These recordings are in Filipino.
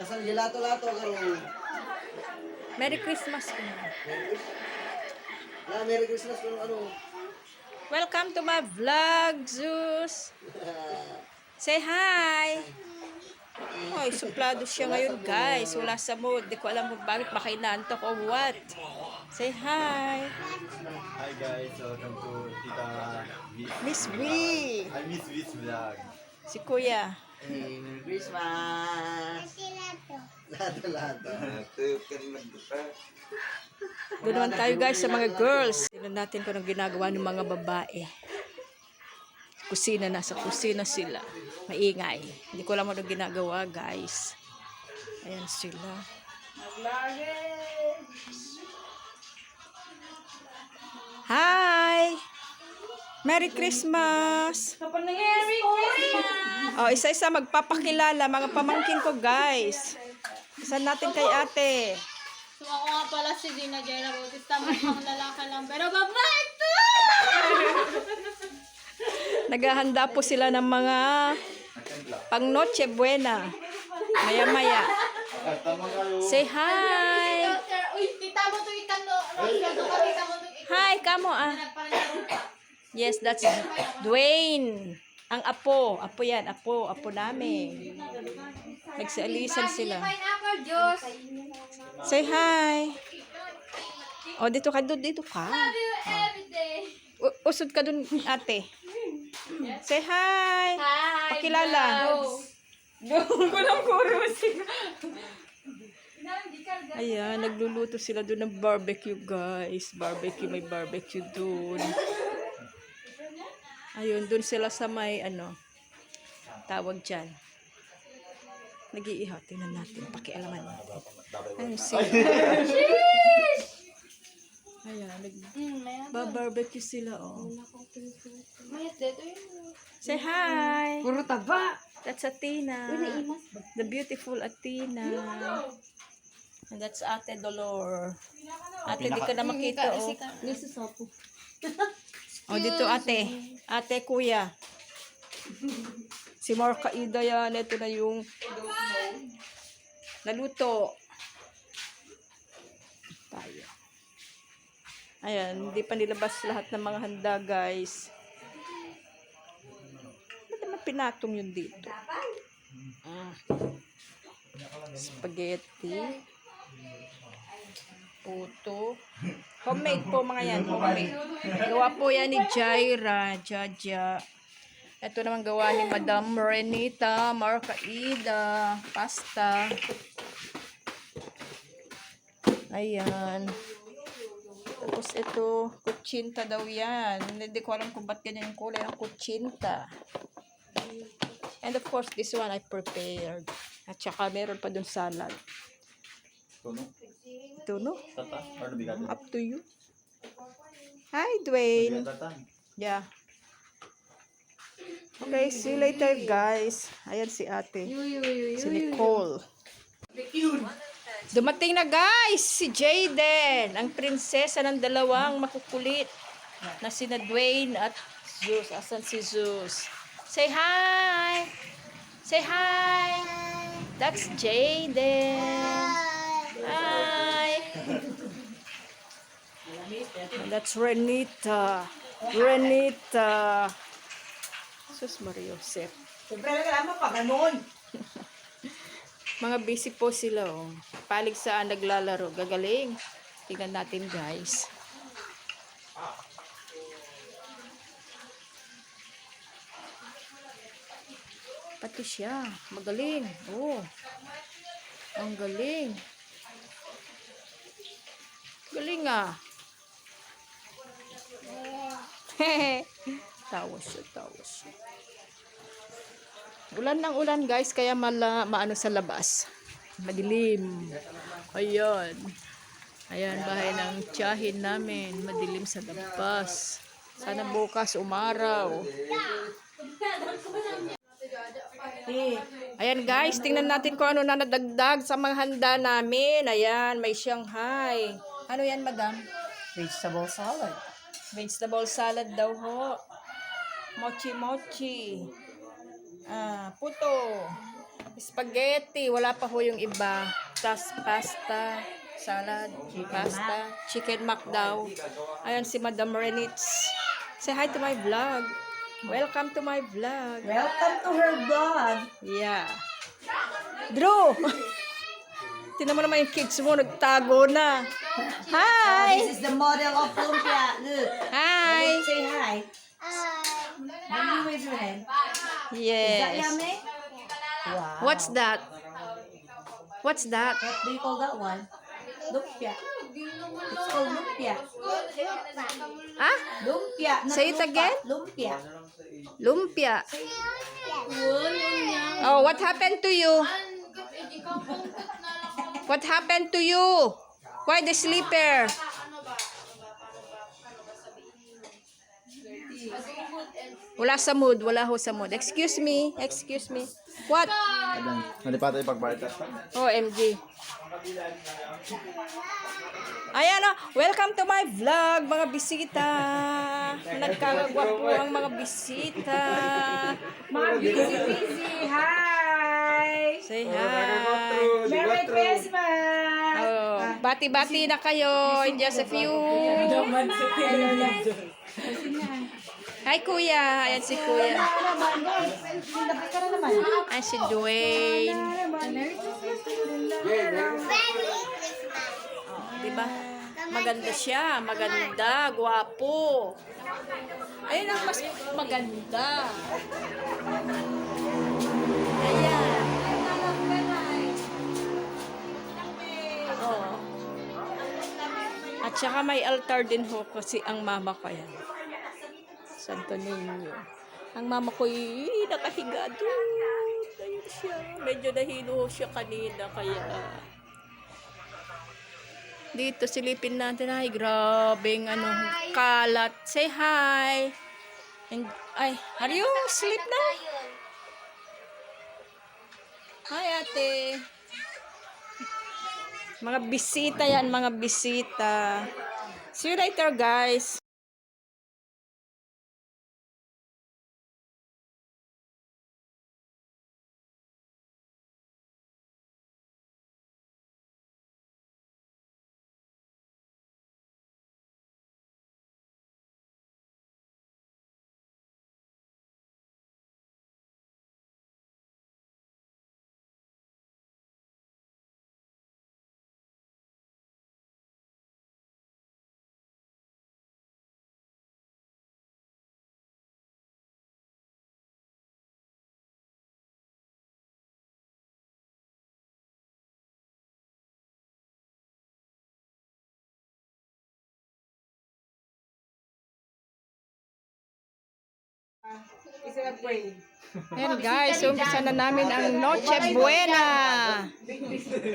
Kasang gelato-lato karon. Merry Christmas ko na. Merry Christmas karon ano. Welcome to my vlog, Zeus. Say hi. Ay, suplado siya ngayon, guys. Wala sa mood. Di ko alam kung bakit baka inaantok or what. Say hi. Hi guys, welcome to Tita Miss V. I miss this vlog. Si Kuya. Hey, Merry Christmas. Lato-lato. Doon naman tayo, guys, sa mga girls. Tignan natin kung anong ginagawa ng mga babae. Kusina na. Sa kusina sila. Maingay. Hindi ko alam anong ginagawa, guys. Ayan sila. Hi! Merry Christmas! Merry Christmas! Oh, isa-isa magpapakilala, mga pamangkin ko, guys. Isa natin kay ate. So ako nga pala si Gina Jera Bautista, mukhang lalaki lang, pero babae to! Naghahanda po sila ng mga pang Noche Buena. Maya-maya. Say hi! Uy, tita mo to ikano, tita mo to Hi, kamo ah. Yes, that's Dwayne. Ang apo. Apo yan. Apo namin. Nagsialisan sila. pineapple juice. Say hi. O, dito ka. Dito ka. Everyday. Usod ka dun, ate. Say hi. Hi, Pakilala. Walang kurusin. Ayan, nagluluto sila doon ng barbecue, guys. Barbecue, may barbecue doon. Ayun, doon sila sa may, tawag dyan. Nag-iihaw. Tingnan natin. Pakialaman natin. Ayun, sila. Ayan, nag-barbecue sila, oh. Mayat dito yun. Say hi! Puro taba. That's Athena. The beautiful Athena. And that's Ate Dolor. Ate, di ka na makita, oh. Oh, dito ate. Ate, kuya. Si Marca Ida yan. Ito na yung naluto. Tayo. Ayan, hindi pa nilabas lahat ng mga handa, guys. Ba't naman pinatong yun dito? Spaghetti. Puto. Homemade po mga yan. Homemade. Gawa po yan ni Jaira. Jaja. Ito naman gawa ni Madam Renita. Marca Ida. Pasta. Ayan. Tapos ito, kutsinta daw yan. Hindi ko alam kung ba't ganyan yung kulay ng kutsinta. And of course, this one I prepared. At saka meron pa dun salad. Tono? Ito, no? Tata? Or nabigat? Up to you. Hi, Dwayne. Tata? Yeah. Okay, see you later, guys. Ayan si ate. Si Nicole. Dumating na, guys, si Jayden, ang prinsesa ng dalawang makukulit na sina Dwayne at Zeus. Asan si Zeus? Say hi! Say hi! That's Jayden. Hi! That's Renita. Renita. Sus Mario Josep. Mga busy po sila, oh. Palig saan naglalaro. Gagaling. Tingnan natin, guys. Pati siya. Magaling. Oh. Ang galing. Galing, ah. Tawa siya. Ulan ng ulan, guys, kaya maano sa labas. Madilim. Ayan. Ayan, bahay ng tiyahin namin. Madilim sa labas. Sana bukas umaraw. Ayan, guys, tingnan natin kung ano na nadagdag sa mga handa namin. Ayan, may Shanghai. Ano yan, madam? Vegetable salad. Vegetable salad daw ho. Mochi. Puto. Spaghetti, wala pa ho yung iba. Tas pasta, salad, pasta, chicken mac daw. Ayan si Madam Renitz. Say hi to my vlog. Welcome to my vlog. Welcome to her vlog. Yeah. Drew! Tingnan mo naman yung kids mo, nagtago na. Hi! This is the model of lumpia. Look. Hi! Say hi. Let me wave your hand. Is that Yes. yummy? Wow. What's that? What's that? What do you call that one? Lumpia. It's called lumpia. Ah? Lumpia. not Say it lumpa. again. Lumpia. Lumpia. Oh, what happened to you? What happened to you? Why the sleeper? Wala sa mood. Wala ho sa mood. Excuse me. Excuse me. What? Ayan. Nalipata yung pag-barter. OMG. Ayan o. Welcome to my vlog, mga bisita. Nagkakagwapo ang mga bisita. Mga busy. Hi. Say hi. Merry Christmas. Oh, bati-bati na kayo in just a few. Hi, Kuya. Ayan si Kuya. Ayan si Dwayne. Diba? Maganda siya. Maganda. Gwapo. Ayun ang mas maganda. Ayan. Oh. At saka may altar din ho kasi ang mama ko yan. Santo Niño. Ang mama ko nakahiga doon. Ayun siya. Medyo nahilo ho siya kanina kaya dito silipin natin. Ay, grabing ano, kalat. Say hi. And, ay, are you asleep na? Hi, ate. Mga bisita yan, mga bisita. See you later, guys. Ayan guys, umpisa na namin ang Noche Buena.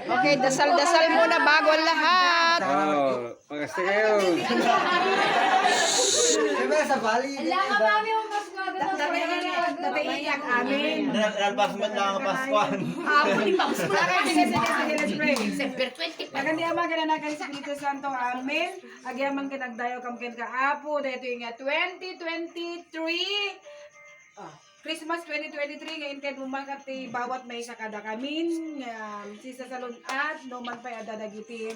Okay, dasal-dasal muna bago ang lahat. Oh, makasih kayo. Siyempre sa Bali. Nalpas mo lang ang Paskuan. Magandi ama ka na kay Espiritu Santo. Amen. Agyaman ka nagdayo kam ken kaapo dahito yung 2023. Christmas 2023 ngayon kay bumakati bawat may sa kada kamin si sa salon at no man pa adadagiti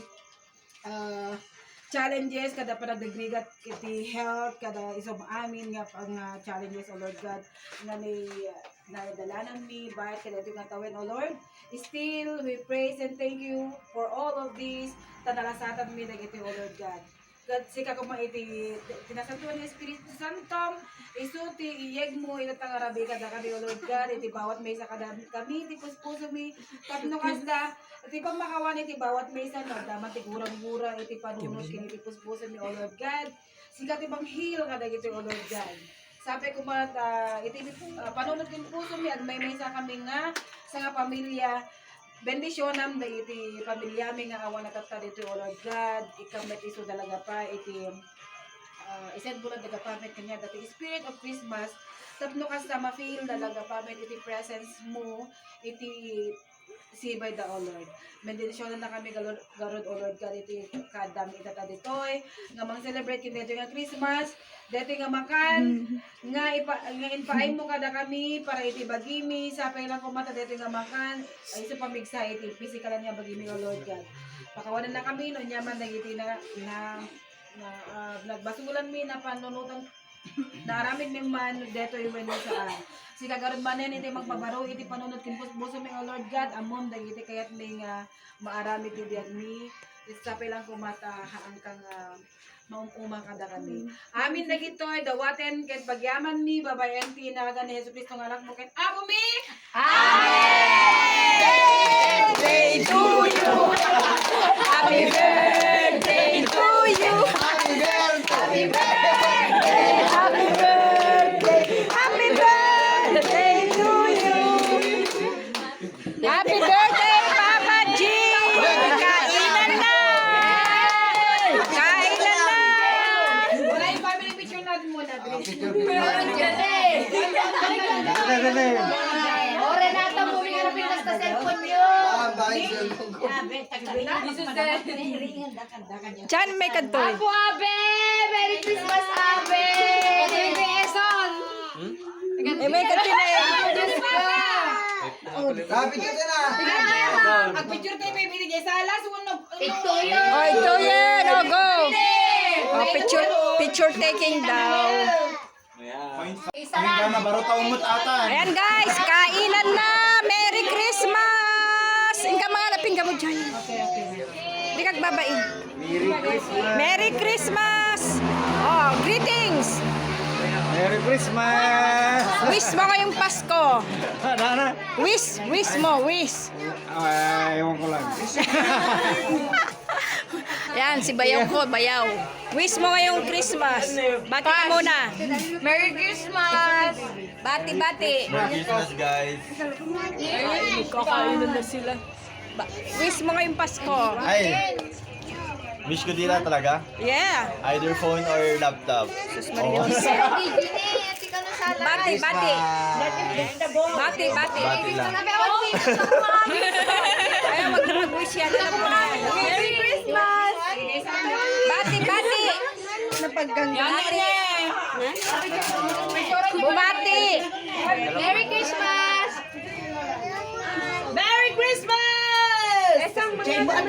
challenges kada panagdagrigat kiti health kada isom amin nga ang challenges o Lord God nga ni nadalanan mi bayat kada ito nga tawin o Lord. Still we praise and thank you for all of these tanalasatan mi dagiti o Lord God. God sika ko maiti tinasantuan ni Espiritu Santo isuti iyeg mo ilatang arabi kada kami o Lord God iti bawat may sa kada kami iti puspuso mi tapno kasda iti pang makawan iti bawat may sa no daman ti gurang-gura iti panunod kini iti puspuso mi o Lord God sika ti bang heal kada iti o Lord God sabi ko mat iti panunod kin puso mi ag may sa kami nga sa nga pamilya bendisyonam da iti pamilya mi nga awan natatad iti o Lord God ikamet iso dalaga pa iti isend bulan daga pamit kanya dati spirit of Christmas tapno kas na ma-feel dalaga pamit iti presence mo iti see by the O Lord. Bendisyonan na kami garod O Lord God iti kadam itata ditoy nga mang celebrate kin dito nga Christmas dito nga makan nga inpaay mo kada kami para iti bagimi sa lang kumata dito nga makan ay sa pamigsa iti physical nga bagimi O Lord God. Pakawanan na kami no nyaman dagiti na nagbasulan mi na panunutan naramid mi man dito yung saan. Si kagarod manen iti magpabaro iti panunod kin buso mi O Lord God amon dagiti kayat mi nga maarami ti diag mi isapay lang kumata haan kang maumuma kada kami. Amin dagitoy dawaten ket pagyaman mi babayan ti naga ni Jesucristo nga anak mo ket amo mi. Birthday to you. Happy birthday to you. Happy birthday. Happy birthday. Happy birthday to you. Happy birthday, Papa G. Kainan na. Kainan na. Wala yung family picture natin muna. O, Renata, muli nga na pinas na cellphone yun. Diyan may kantoy. Apo, Abe! Merry Christmas, Abe! Baby Eson! May kantoy na yun. Ang picture tayo may binigay sa alas sunog. Ito yun! Oh, ito yan. Oh, go. Oh, picture taking daw. Isa lang! Baro taong atan. Ayan guys, kainan na. Merry Christmas. Inka mga laping ka mo dyan. Hindi kag babain. Merry Christmas. Oh, greetings. Merry Christmas! Wish mo ngayong Pasko. Ano? Wish mo, wish. Ewan ko lang. Yan, si Bayaw ko, Bayaw. Wish mo ngayong Christmas. Bati ka muna. Merry Christmas! Bati. Merry Christmas, guys. Kakainan na sila. Wish mo ngayong Pasko. Ay, wish ko dila talaga. Yeah. Either phone or laptop. Oh. Bati. Bati Bati lang. Ayaw, wag na mag-wish yan. Alam mo na. Merry Christmas! Bati. Bumati. Merry Christmas! Merry Christmas!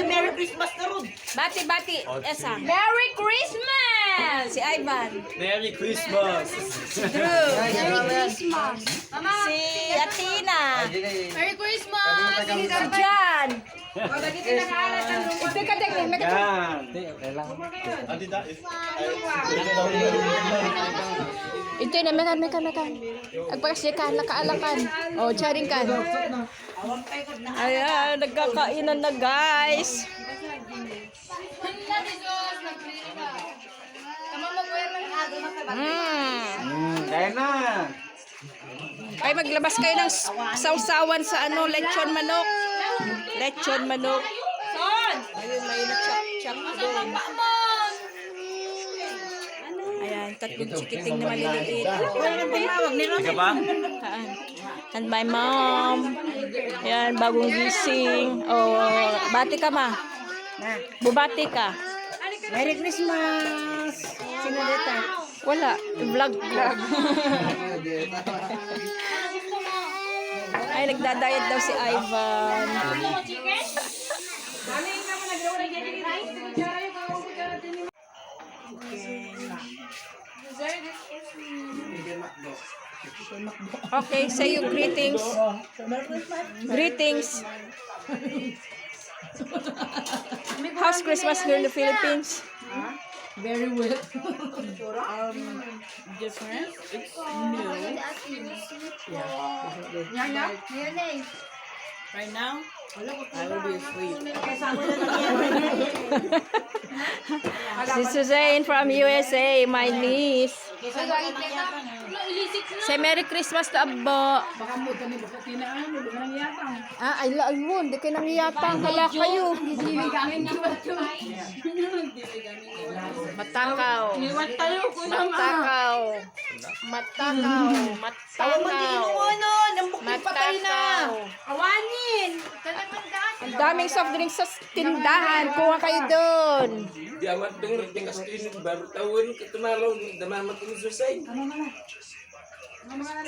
Merry Christmas na ron. Bati. Esa. Merry Christmas! Si Ivan. Merry Christmas! Drew. Merry Christmas! Mama! Si Athena. Merry Christmas! Si John. Dagiti nakaalat ang lumot. Ito ka din. May ka- Yan. Adi da. Ito na. Mekan. Agpakas ka. Lakaalakan. O, charing ka. Ayan. Nagkakainan na guys. Kaya na. Ay, maglabas kayo ng sausawan sa lechon manok. Lechon manok. Ayun, may na-chop doon. Ayan, tatlong chikiting na maliliit. Sige pa? And my mom. Ayan, bagong gising. Oh, bati ka ma. Bubati ka. Merry Christmas! Sino dito? Wala. Vlog. Ay, nagdadayat daw si Ivan. Okay, say your greetings. Greetings. How's Christmas here in the Philippines? Very well. Different. It's new. Right now, I will be asleep. Si Suzanne from USA, my niece. Say Merry Christmas to Abbo. Ah, ay mo, hindi kayo nangiyatang. Hala kayo. Matakaw. Matakaw. Matakaw. Tawag mo din mo, Matakaw. ano, nambok yung patay na. Matakaw. Awanin. Ang daming soft drinks sa tindahan. Kuha kayo doon. Di amat dong rating kastin baru tahun ketumalaw damamat ini selesai.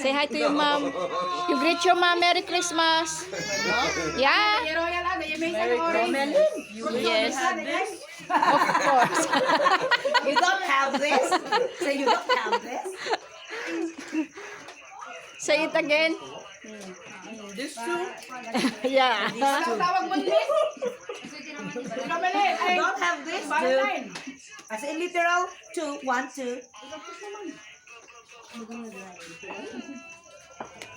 Say hi to your mom. You greet your mom. Merry Christmas. Yeah? Royal ano, yung may isang orange. Yes. Of course. You don't have this? Say you don't have this? Say it again. This too. Yeah. Tawag mo din. You don't have this, dude. As in literal, 2, 1, 2.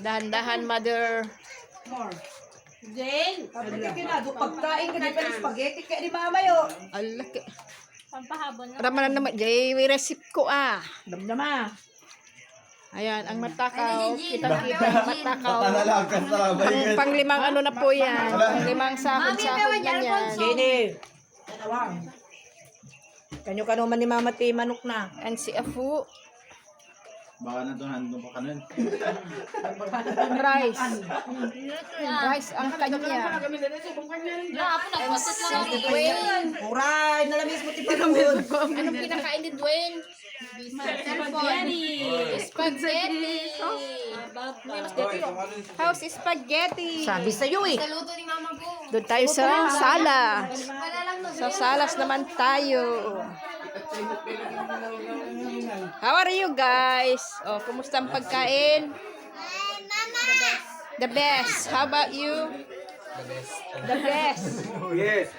Dahan-dahan, mother. Jane. Pagkain ka, di pa yung spaghetti ka ni mama yo. Alak. Pampahabol na. Ramanan naman. Jay, may receipt ko ah. Damdama. Ayan, ang matakaw. Kitang-kita ang matakaw. Tanalakan sa labay. Ang panglimang ano na po yan. Panglimang sahod-sahod na yan. Jane. Tanawang. Kanyo-kano man ni Mama T, manok na. And si Afu. Baka na doon, handong pa kanon. Rice. Rice ang kanya. Ako nagpasit lang. Dwayne. Uray, nalamis mo ti panahon. Anong kinakain ni Dwayne? Spaghetti. How's spaghetti? Sabi sa'yo eh. Saluto ni mama ko. Doon tayo sa salas. Wala lang no. Sa salas naman tayo. How are you guys? Oh, kumusta ang pagkain? The best. How about you? The best. Yes.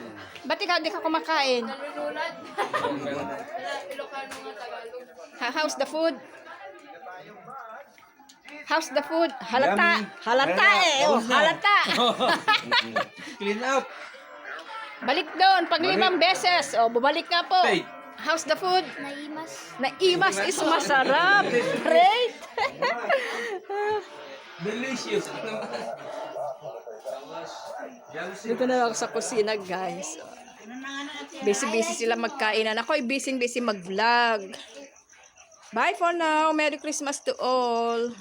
Ba't ikaw di ka kumakain? Nalulunod. Ilocano nga Tagalog. How's the food? How's the food? Halata. Halata eh. Oh, halata. Clean up. Balik doon. Pag 5 beses. Oh, bumalik nga po. Hey. How's the food? Naimas. Naimas is masarap. Right? Delicious. Dito na ako sa kusina, guys. Busy-busy sila magkainan. Ako ay busy-busy mag-vlog. Bye for now. Merry Christmas to all.